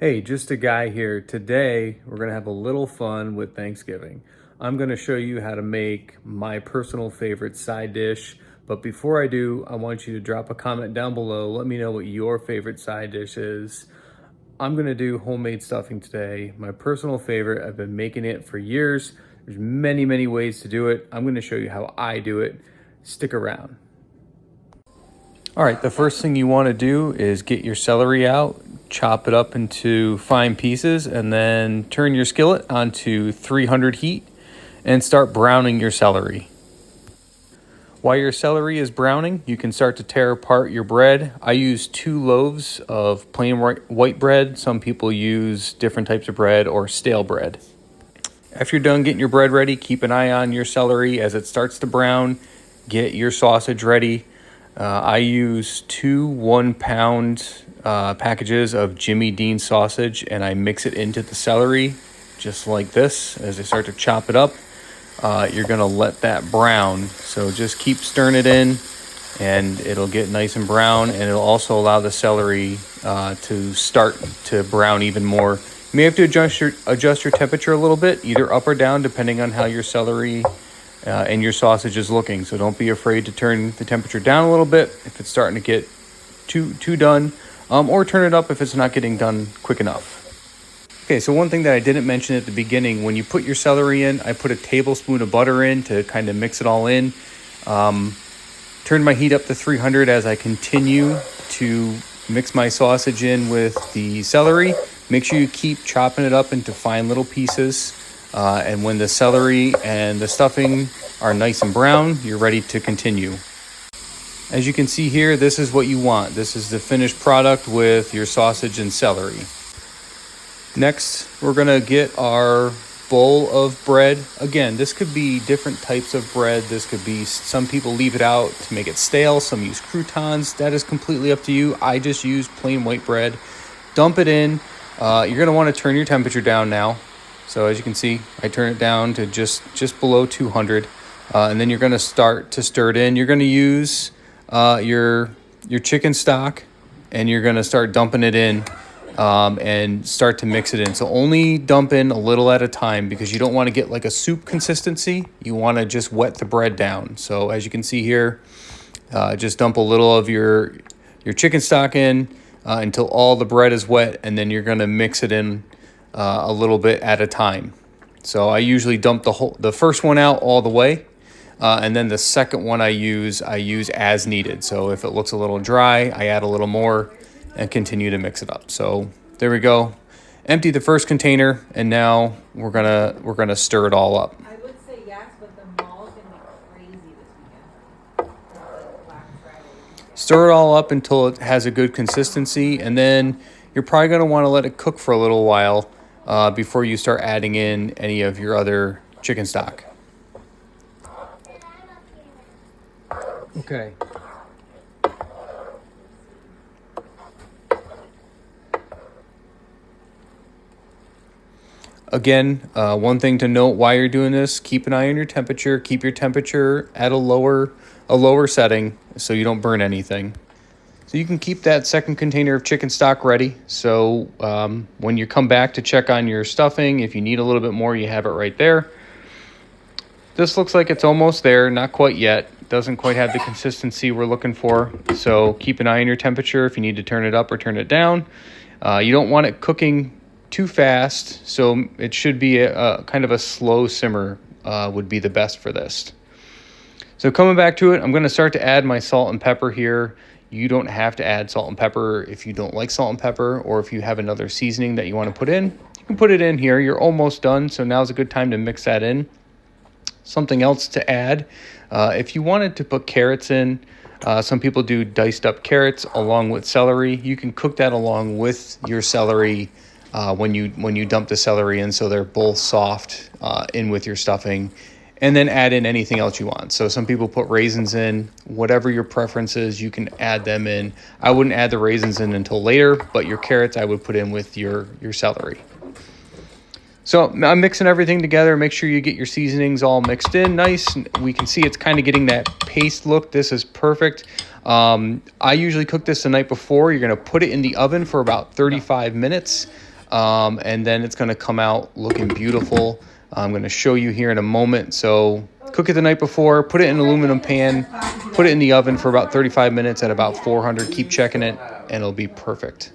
Hey, just a guy here. Today, we're going to have a little fun with Thanksgiving. I'm going to show you how to make my personal favorite side dish. But before I do, I want you to drop a comment down below. Let me know what your favorite side dish is. I'm going to do homemade stuffing today. My personal favorite. I've been making it for years. There's many, many ways to do it. I'm going to show you how I do it. Stick around. All right, the first thing you want to do is get your celery out, chop it up into fine pieces, and then turn your skillet onto 300 heat and start browning your celery. While your celery is browning, you can start to tear apart your bread. I use 2 loaves of plain white bread. Some people use different types of bread or stale bread. After you're done getting your bread ready, keep an eye on your celery as it starts to brown. Get your sausage ready. I use 2 1-pound packages of Jimmy Dean sausage, and I mix it into the celery just like this. As I start to chop it up, you're going to let that brown. So just keep stirring it in, and it'll get nice and brown, and it'll also allow the celery to start to brown even more. You may have to adjust your temperature a little bit, either up or down, depending on how your celery and your sausage is looking. So don't be afraid to turn the temperature down a little bit if it's starting to get too done, or turn it up if it's not getting done quick enough. Okay, so one thing that I didn't mention at the beginning, when you put your celery in, I put a tablespoon of butter in to kind of mix it all in. Turn my heat up to 300 as I continue to mix my sausage in with the celery. Make sure you keep chopping it up into fine little pieces. And when the celery and the stuffing are nice and brown, you're ready to continue. As you can see here, this is what you want. This is the finished product with your sausage and celery. Next, we're going to get our bowl of bread. Again, this could be different types of bread. This could be, some people leave it out to make it stale. Some use croutons. That is completely up to you. I just use plain white bread. Dump it in. You're going to want to turn your temperature down now. So as you can see, I turn it down to just below 200, and then you're going to start to stir it in. You're going to use your chicken stock, and you're going to start dumping it in and start to mix it in. So only dump in a little at a time, because you don't want to get like a soup consistency. You want to just wet the bread down. So as you can see here, just dump a little of your chicken stock in until all the bread is wet, and then you're going to mix it in a little bit at a time. So I usually dump the first one out all the way, and then the second one I use as needed. So if it looks a little dry, I add a little more and continue to mix it up. So there we go. Empty the first container, and now we're gonna stir it all up. I would say yes, but the mall is gonna be crazy this weekend. Black Friday. Stir it all up until it has a good consistency, and then you're probably gonna want to let it cook for a little while before you start adding in any of your other chicken stock. Okay. Again, one thing to note while you're doing this, keep an eye on your temperature. Keep your temperature at a lower setting so you don't burn anything. So you can keep that second container of chicken stock ready. So when you come back to check on your stuffing, if you need a little bit more, you have it right there. This looks like it's almost there, not quite yet. Doesn't quite have the consistency we're looking for. So keep an eye on your temperature if you need to turn it up or turn it down. You don't want it cooking too fast, so it should be a kind of a slow simmer would be the best for this. So coming back to it, I'm going to start to add my salt and pepper here. You don't have to add salt and pepper if you don't like salt and pepper, or if you have another seasoning that you want to put in. You can put it in here. You're almost done, so now's a good time to mix that in. Something else to add, if you wanted to put carrots in, some people do diced up carrots along with celery. You can cook that along with your celery when you dump the celery in, so they're both soft in with your stuffing. And then add in anything else you want. So some people put raisins in. Whatever your preference is, you can add them in. I wouldn't add the raisins in until later, but your carrots I would put in with your celery. So I'm mixing everything together. Make sure you get your seasonings all mixed in nice. We can see it's kind of getting that paste look. This is perfect. I usually cook this the night before. You're going to put it in the oven for about 35 minutes. and then it's gonna come out looking beautiful. I'm gonna show you here in a moment. So cook it the night before, put it in an aluminum pan, put it in the oven for about 35 minutes at about 400. Keep checking it and it'll be perfect.